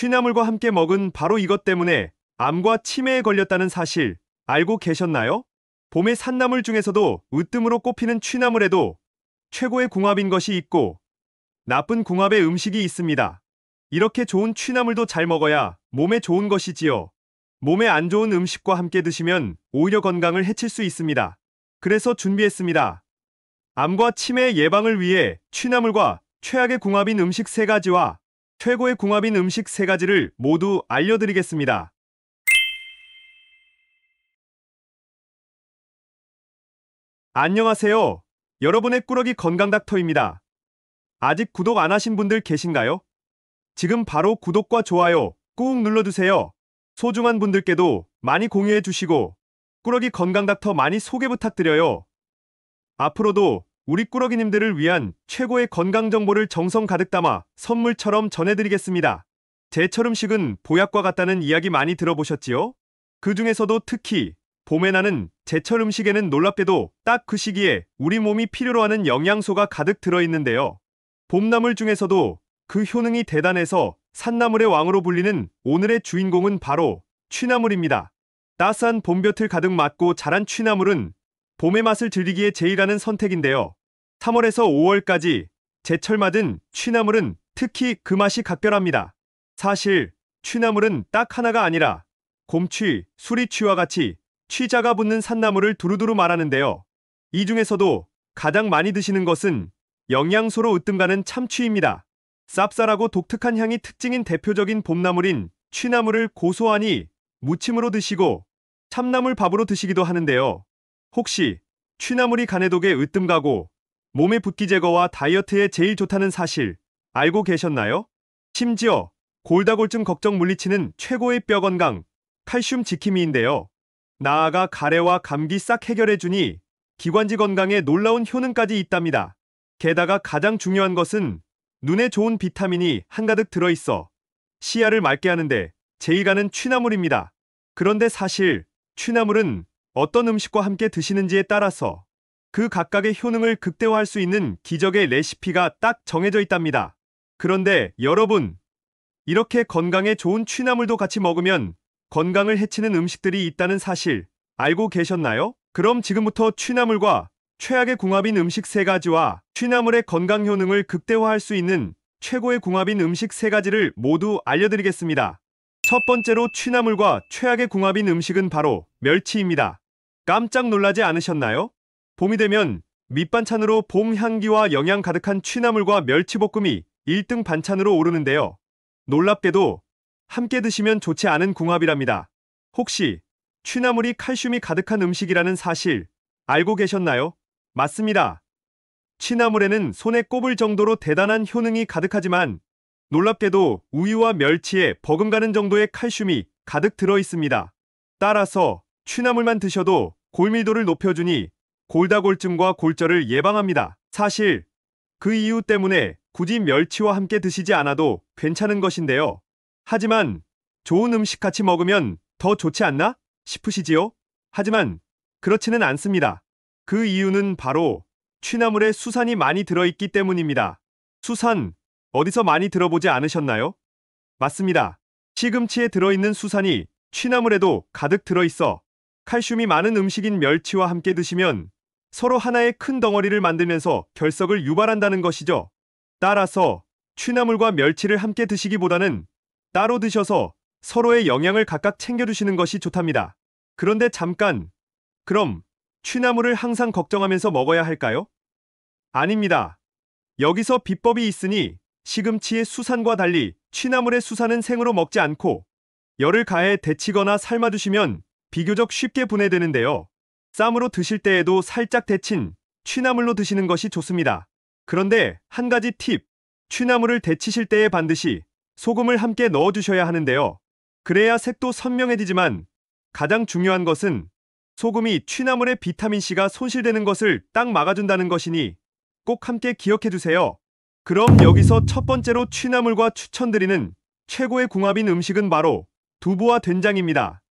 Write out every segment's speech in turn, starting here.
취나물과 함께 먹은 바로 이것 때문에 암과 치매에 걸렸다는 사실 알고 계셨나요? 봄의 산나물 중에서도 으뜸으로 꼽히는 취나물에도 최고의 궁합인 것이 있고 나쁜 궁합의 음식이 있습니다. 이렇게 좋은 취나물도 잘 먹어야 몸에 좋은 것이지요. 몸에 안 좋은 음식과 함께 드시면 오히려 건강을 해칠 수 있습니다. 그래서 준비했습니다. 암과 치매 예방을 위해 취나물과 최악의 궁합인 음식 3가지와 최고의 궁합인 음식 3가지를 모두 알려드리겠습니다. 안녕하세요. 여러분의 꾸러기 건강닥터입니다. 아직 구독 안 하신 분들 계신가요? 지금 바로 구독과 좋아요 꾹 눌러주세요. 소중한 분들께도 많이 공유해 주시고 꾸러기 건강닥터 많이 소개 부탁드려요. 앞으로도 우리 꾸러기님들을 위한 최고의 건강 정보를 정성 가득 담아 선물처럼 전해드리겠습니다. 제철 음식은 보약과 같다는 이야기 많이 들어보셨지요? 그 중에서도 특히 봄에 나는 제철 음식에는 놀랍게도 딱 그 시기에 우리 몸이 필요로 하는 영양소가 가득 들어있는데요. 봄나물 중에서도 그 효능이 대단해서 산나물의 왕으로 불리는 오늘의 주인공은 바로 취나물입니다. 따스한 봄볕을 가득 맞고 자란 취나물은 봄의 맛을 즐기기에 제일하는 선택인데요. 3월에서 5월까지 제철맞은 취나물은 특히 그 맛이 각별합니다. 사실 취나물은 딱 하나가 아니라 곰취, 수리취와 같이 취자가 붙는 산나물을 두루두루 말하는데요. 이 중에서도 가장 많이 드시는 것은 영양소로 으뜸가는 참취입니다. 쌉쌀하고 독특한 향이 특징인 대표적인 봄나물인 취나물을 고소하니 무침으로 드시고 참나물 밥으로 드시기도 하는데요. 혹시 취나물이 간해독에 으뜸가고 몸의 붓기 제거와 다이어트에 제일 좋다는 사실 알고 계셨나요? 심지어 골다공증 걱정 물리치는 최고의 뼈 건강, 칼슘 지킴이인데요. 나아가 가래와 감기 싹 해결해주니 기관지 건강에 놀라운 효능까지 있답니다. 게다가 가장 중요한 것은 눈에 좋은 비타민이 한가득 들어있어 시야를 맑게 하는데 제일 가는 취나물입니다. 그런데 사실 취나물은 어떤 음식과 함께 드시는지에 따라서 그 각각의 효능을 극대화할 수 있는 기적의 레시피가 딱 정해져 있답니다. 그런데 여러분, 이렇게 건강에 좋은 취나물도 같이 먹으면 건강을 해치는 음식들이 있다는 사실 알고 계셨나요? 그럼 지금부터 취나물과 최악의 궁합인 음식 3가지와 취나물의 건강 효능을 극대화할 수 있는 최고의 궁합인 음식 3가지를 모두 알려드리겠습니다. 첫 번째로 취나물과 최악의 궁합인 음식은 바로 멸치입니다. 깜짝 놀라지 않으셨나요? 봄이 되면 밑반찬으로 봄 향기와 영양 가득한 취나물과 멸치볶음이 1등 반찬으로 오르는데요. 놀랍게도 함께 드시면 좋지 않은 궁합이랍니다. 혹시 취나물이 칼슘이 가득한 음식이라는 사실 알고 계셨나요? 맞습니다. 취나물에는 손에 꼽을 정도로 대단한 효능이 가득하지만 놀랍게도 우유와 멸치에 버금가는 정도의 칼슘이 가득 들어 있습니다. 따라서 취나물만 드셔도 골밀도를 높여주니 골다골증과 골절을 예방합니다. 사실 그 이유 때문에 굳이 멸치와 함께 드시지 않아도 괜찮은 것인데요. 하지만 좋은 음식 같이 먹으면 더 좋지 않나 싶으시지요? 하지만 그렇지는 않습니다. 그 이유는 바로 취나물에 수산이 많이 들어있기 때문입니다. 수산, 어디서 많이 들어보지 않으셨나요? 맞습니다. 시금치에 들어있는 수산이 취나물에도 가득 들어있어 칼슘이 많은 음식인 멸치와 함께 드시면 서로 하나의 큰 덩어리를 만들면서 결석을 유발한다는 것이죠. 따라서 취나물과 멸치를 함께 드시기보다는 따로 드셔서 서로의 영양을 각각 챙겨주시는 것이 좋답니다. 그런데 잠깐, 그럼 취나물을 항상 걱정하면서 먹어야 할까요? 아닙니다. 여기서 비법이 있으니 시금치의 수산과 달리 취나물의 수산은 생으로 먹지 않고 열을 가해 데치거나 삶아두시면 비교적 쉽게 분해되는데요. 쌈으로 드실 때에도 살짝 데친 취나물로 드시는 것이 좋습니다. 그런데 한 가지 팁, 취나물을 데치실 때에 반드시 소금을 함께 넣어주셔야 하는데요. 그래야 색도 선명해지지만 가장 중요한 것은 소금이 취나물의 비타민C가 손실되는 것을 딱 막아준다는 것이니 꼭 함께 기억해주세요. 그럼 여기서 첫 번째로 취나물과 추천드리는 최고의 궁합인 음식은 바로 두부와 된장입니다.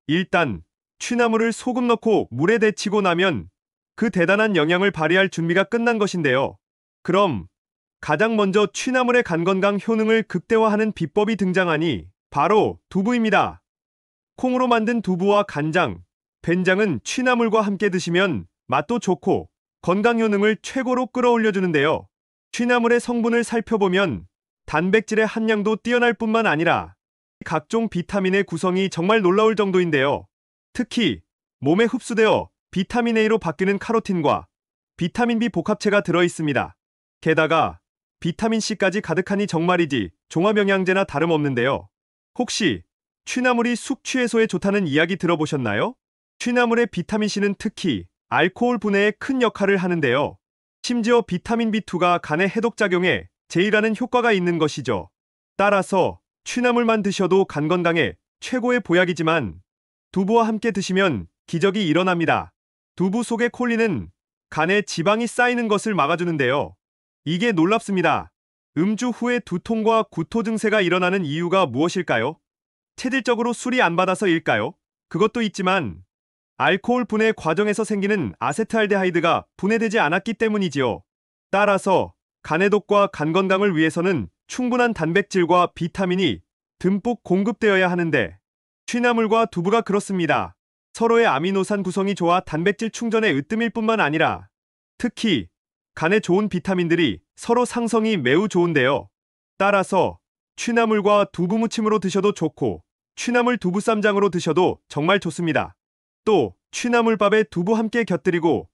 일단 취나물을 소금 넣고 물에 데치고 나면 그 대단한 영양을 발휘할 준비가 끝난 것인데요. 그럼 가장 먼저 취나물의 간 건강 효능을 극대화하는 비법이 등장하니 바로 두부입니다. 콩으로 만든 두부와 간장, 된장은 취나물과 함께 드시면 맛도 좋고 건강 효능을 최고로 끌어올려주는데요. 취나물의 성분을 살펴보면 단백질의 함량도 뛰어날 뿐만 아니라 각종 비타민의 구성이 정말 놀라울 정도인데요. 특히 몸에 흡수되어 비타민 A로 바뀌는 카로틴과 비타민 B 복합체가 들어있습니다. 게다가 비타민 C까지 가득하니 정말이지 종합영양제나 다름없는데요. 혹시 취나물이 숙취해소에 좋다는 이야기 들어보셨나요? 취나물의 비타민 C는 특히 알코올 분해에 큰 역할을 하는데요. 심지어 비타민 B2가 간에 해독작용에 제일하는 효과가 있는 것이죠. 따라서 취나물만 드셔도 간 건강에 최고의 보약이지만 두부와 함께 드시면 기적이 일어납니다. 두부 속의 콜린은 간에 지방이 쌓이는 것을 막아주는데요. 이게 놀랍습니다. 음주 후에 두통과 구토 증세가 일어나는 이유가 무엇일까요? 체질적으로 술이 안 받아서일까요? 그것도 있지만 알코올 분해 과정에서 생기는 아세트알데하이드가 분해되지 않았기 때문이지요. 따라서 간해독과 간 건강을 위해서는 충분한 단백질과 비타민이 듬뿍 공급되어야 하는데 취나물과 두부가 그렇습니다. 서로의 아미노산 구성이 좋아 단백질 충전에 으뜸일 뿐만 아니라 특히 간에 좋은 비타민들이 서로 상성이 매우 좋은데요. 따라서 취나물과 두부 무침으로 드셔도 좋고 취나물 두부 쌈장으로 드셔도 정말 좋습니다. 또 취나물밥에 두부 함께 곁들이고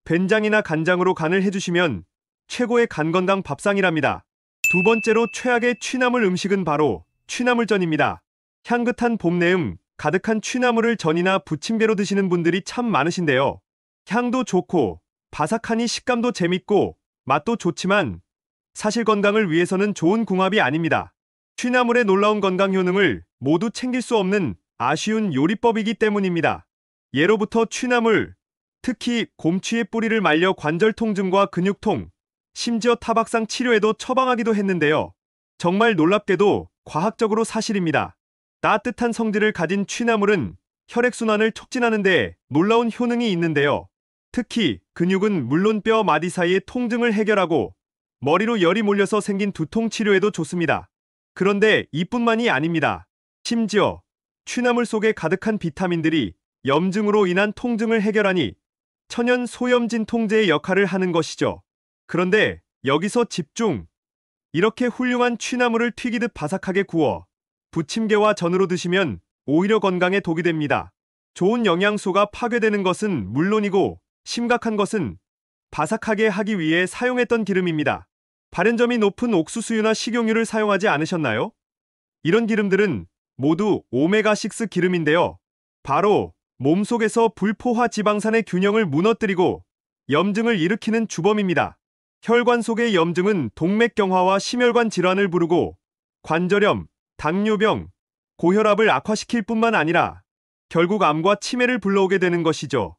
된장이나 간장으로 간을 해주시면 최고의 간 건강 밥상이랍니다. 두 번째로 최악의 취나물 음식은 바로 취나물전입니다. 향긋한 봄내음 가득한 취나물을 전이나 부침개로 드시는 분들이 참 많으신데요. 향도 좋고 바삭하니 식감도 재밌고 맛도 좋지만 사실 건강을 위해서는 좋은 궁합이 아닙니다. 취나물의 놀라운 건강 효능을 모두 챙길 수 없는 아쉬운 요리법이기 때문입니다. 예로부터 취나물, 특히 곰취의 뿌리를 말려 관절 통증과 근육통, 심지어 타박상 치료에도 처방하기도 했는데요. 정말 놀랍게도 과학적으로 사실입니다. 따뜻한 성질을 가진 취나물은 혈액순환을 촉진하는 데 놀라운 효능이 있는데요. 특히 근육은 물론 뼈 마디 사이의 통증을 해결하고 머리로 열이 몰려서 생긴 두통 치료에도 좋습니다. 그런데 이뿐만이 아닙니다. 심지어 취나물 속에 가득한 비타민들이 염증으로 인한 통증을 해결하니 천연 소염진통제의 역할을 하는 것이죠. 그런데 여기서 집중! 이렇게 훌륭한 취나물을 튀기듯 바삭하게 구워 부침개와 전으로 드시면 오히려 건강에 독이 됩니다. 좋은 영양소가 파괴되는 것은 물론이고 심각한 것은 바삭하게 하기 위해 사용했던 기름입니다. 발연점이 높은 옥수수유나 식용유를 사용하지 않으셨나요? 이런 기름들은 모두 오메가6 기름인데요. 바로 몸속에서 불포화 지방산의 균형을 무너뜨리고 염증을 일으키는 주범입니다. 혈관 속의 염증은 동맥경화와 심혈관 질환을 부르고 관절염, 당뇨병, 고혈압을 악화시킬 뿐만 아니라 결국 암과 치매를 불러오게 되는 것이죠.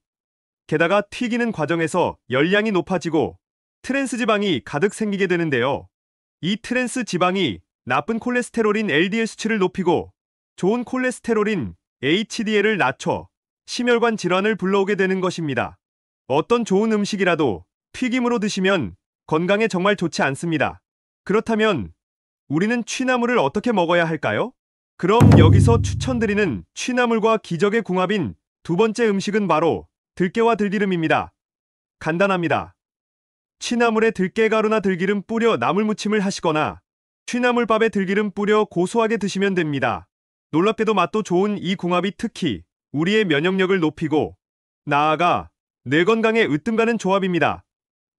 게다가 튀기는 과정에서 열량이 높아지고 트랜스 지방이 가득 생기게 되는데요. 이 트랜스 지방이 나쁜 콜레스테롤인 LDL 수치를 높이고 좋은 콜레스테롤인 HDL을 낮춰 심혈관 질환을 불러오게 되는 것입니다. 어떤 좋은 음식이라도 튀김으로 드시면 건강에 정말 좋지 않습니다. 그렇다면 우리는 취나물을 어떻게 먹어야 할까요? 그럼 여기서 추천드리는 취나물과 기적의 궁합인 두 번째 음식은 바로 들깨와 들기름입니다. 간단합니다. 취나물에 들깨가루나 들기름 뿌려 나물무침을 하시거나 취나물밥에 들기름 뿌려 고소하게 드시면 됩니다. 놀랍게도 맛도 좋은 이 궁합이 특히 우리의 면역력을 높이고 나아가 뇌 건강에 으뜸가는 조합입니다.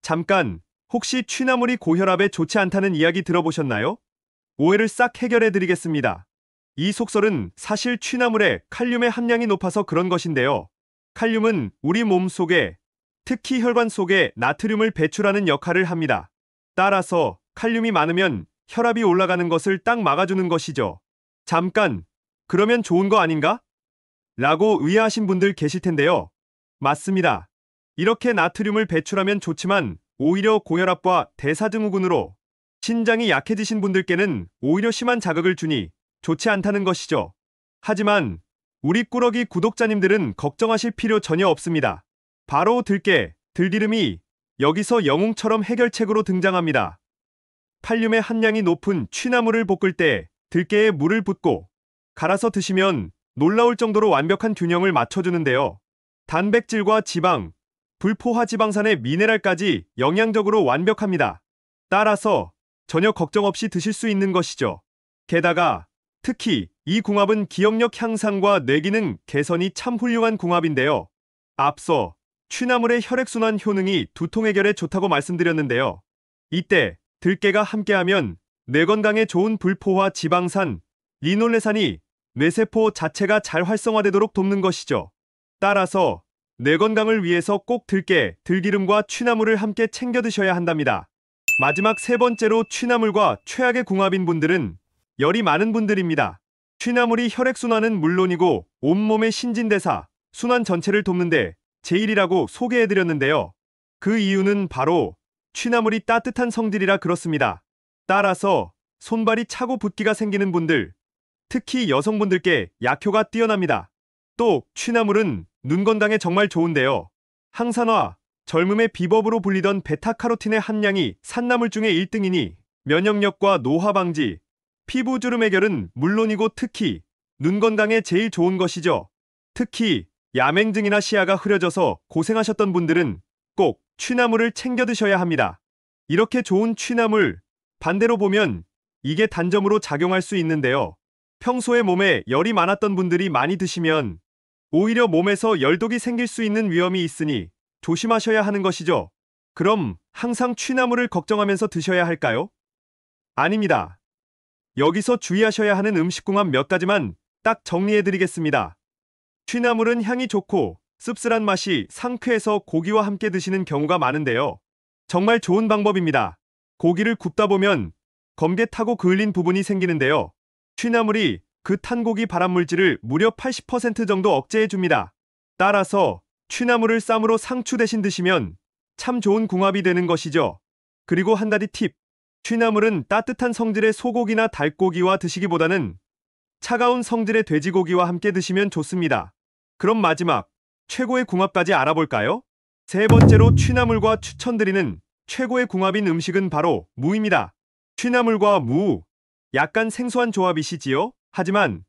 잠깐, 혹시 취나물이 고혈압에 좋지 않다는 이야기 들어보셨나요? 오해를 싹 해결해드리겠습니다. 이 속설은 사실 취나물에 칼륨의 함량이 높아서 그런 것인데요. 칼륨은 우리 몸 속에, 특히 혈관 속에 나트륨을 배출하는 역할을 합니다. 따라서 칼륨이 많으면 혈압이 올라가는 것을 딱 막아주는 것이죠. 잠깐, 그러면 좋은 거 아닌가? 라고 의아하신 분들 계실 텐데요. 맞습니다. 이렇게 나트륨을 배출하면 좋지만 오히려 고혈압과 대사증후군으로 신장이 약해지신 분들께는 오히려 심한 자극을 주니 좋지 않다는 것이죠. 하지만 우리 꾸러기 구독자님들은 걱정하실 필요 전혀 없습니다. 바로 들깨, 들기름이 여기서 영웅처럼 해결책으로 등장합니다. 칼륨의 함량이 높은 취나물을 볶을 때 들깨에 물을 붓고 갈아서 드시면 놀라울 정도로 완벽한 균형을 맞춰주는데요. 단백질과 지방, 불포화 지방산의 미네랄까지 영양적으로 완벽합니다. 따라서 전혀 걱정 없이 드실 수 있는 것이죠. 게다가 특히 이 궁합은 기억력 향상과 뇌기능 개선이 참 훌륭한 궁합인데요. 앞서 취나물의 혈액순환 효능이 두통 해결에 좋다고 말씀드렸는데요. 이때 들깨가 함께하면 뇌 건강에 좋은 불포화 지방산, 리놀레산이 뇌세포 자체가 잘 활성화되도록 돕는 것이죠. 따라서 뇌 건강을 위해서 꼭 들깨, 들기름과 취나물을 함께 챙겨 드셔야 한답니다. 마지막 세 번째로 취나물과 최악의 궁합인 분들은 열이 많은 분들입니다. 취나물이 혈액순환은 물론이고 온몸의 신진대사, 순환 전체를 돕는데 제일이라고 소개해드렸는데요. 그 이유는 바로 취나물이 따뜻한 성질이라 그렇습니다. 따라서 손발이 차고 붓기가 생기는 분들, 특히 여성분들께 약효가 뛰어납니다. 또 취나물은 눈 건강에 정말 좋은데요. 항산화, 젊음의 비법으로 불리던 베타카로틴의 함량이 산나물 중에 1등이니 면역력과 노화 방지, 피부 주름 해결은 물론이고 특히 눈 건강에 제일 좋은 것이죠. 특히 야맹증이나 시야가 흐려져서 고생하셨던 분들은 꼭 취나물을 챙겨 드셔야 합니다. 이렇게 좋은 취나물, 반대로 보면 이게 단점으로 작용할 수 있는데요. 평소에 몸에 열이 많았던 분들이 많이 드시면 오히려 몸에서 열독이 생길 수 있는 위험이 있으니 조심하셔야 하는 것이죠. 그럼 항상 취나물을 걱정하면서 드셔야 할까요? 아닙니다. 여기서 주의하셔야 하는 음식궁합 몇 가지만 딱 정리해드리겠습니다. 취나물은 향이 좋고 씁쓸한 맛이 상쾌해서 고기와 함께 드시는 경우가 많은데요. 정말 좋은 방법입니다. 고기를 굽다 보면 검게 타고 그을린 부분이 생기는데요. 취나물이 그 탄 고기 발암물질을 무려 80% 정도 억제해줍니다. 따라서 취나물을 쌈으로 상추 대신 드시면 참 좋은 궁합이 되는 것이죠. 그리고 한 가지 팁. 취나물은 따뜻한 성질의 소고기나 닭고기와 드시기보다는 차가운 성질의 돼지고기와 함께 드시면 좋습니다. 그럼 마지막, 최고의 궁합까지 알아볼까요? 세 번째로 취나물과 추천드리는 최고의 궁합인 음식은 바로 무입니다. 취나물과 무, 약간 생소한 조합이시지요? 하지만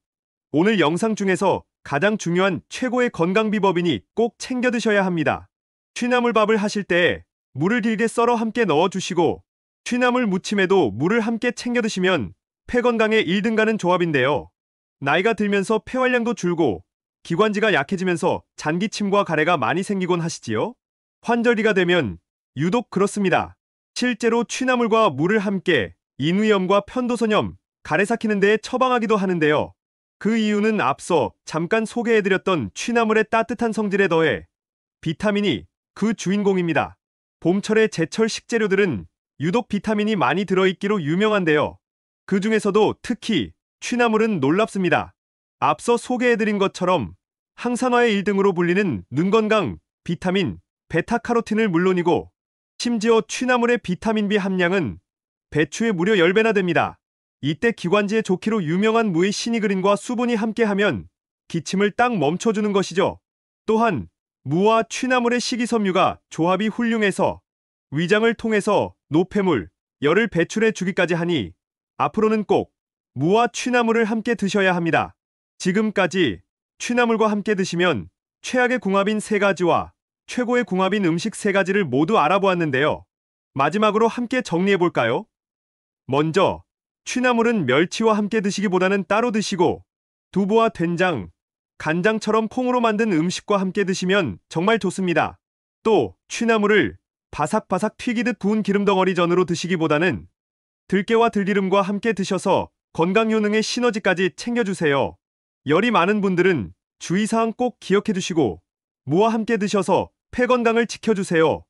오늘 영상 중에서 가장 중요한 최고의 건강 비법이니 꼭 챙겨 드셔야 합니다. 취나물밥을 하실 때 물을 길게 썰어 함께 넣어주시고 취나물 무침에도 물을 함께 챙겨 드시면 폐 건강에 1등 가는 조합인데요. 나이가 들면서 폐활량도 줄고 기관지가 약해지면서 잔기침과 가래가 많이 생기곤 하시지요? 환절기가 되면 유독 그렇습니다. 실제로 취나물과 물을 함께 인후염과 편도선염, 가래 삭히는 데에 처방하기도 하는데요. 그 이유는 앞서 잠깐 소개해드렸던 취나물의 따뜻한 성질에 더해 비타민이 그 주인공입니다. 봄철의 제철 식재료들은 유독 비타민이 많이 들어있기로 유명한데요. 그 중에서도 특히 취나물은 놀랍습니다. 앞서 소개해드린 것처럼 항산화의 1등으로 불리는 눈 건강, 비타민, 베타카로틴을 물론이고 심지어 취나물의 비타민 B 함량은 배추의 무려 10배나 됩니다. 이때 기관지에 좋기로 유명한 무의 시니그린과 수분이 함께하면 기침을 딱 멈춰주는 것이죠. 또한 무와 취나물의 식이섬유가 조합이 훌륭해서 위장을 통해서 노폐물, 열을 배출해 주기까지 하니 앞으로는 꼭 무와 취나물을 함께 드셔야 합니다. 지금까지 취나물과 함께 드시면 최악의 궁합인 3가지와 최고의 궁합인 음식 3가지를 모두 알아보았는데요. 마지막으로 함께 정리해볼까요? 먼저 취나물은 멸치와 함께 드시기보다는 따로 드시고 두부와 된장, 간장처럼 콩으로 만든 음식과 함께 드시면 정말 좋습니다. 또 취나물을 바삭바삭 튀기듯 구운 기름덩어리 전으로 드시기보다는 들깨와 들기름과 함께 드셔서 건강 효능의 시너지까지 챙겨주세요. 열이 많은 분들은 주의사항 꼭 기억해 두시고 무와 함께 드셔서 폐 건강을 지켜주세요.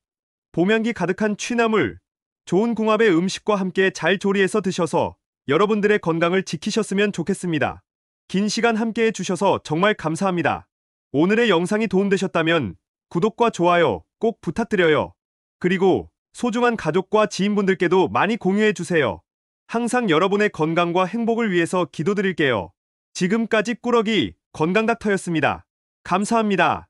봄향기 가득한 취나물, 좋은 궁합의 음식과 함께 잘 조리해서 드셔서 여러분들의 건강을 지키셨으면 좋겠습니다. 긴 시간 함께 해주셔서 정말 감사합니다. 오늘의 영상이 도움되셨다면 구독과 좋아요 꼭 부탁드려요. 그리고 소중한 가족과 지인분들께도 많이 공유해주세요. 항상 여러분의 건강과 행복을 위해서 기도드릴게요. 지금까지 꾸러기 건강닥터였습니다. 감사합니다.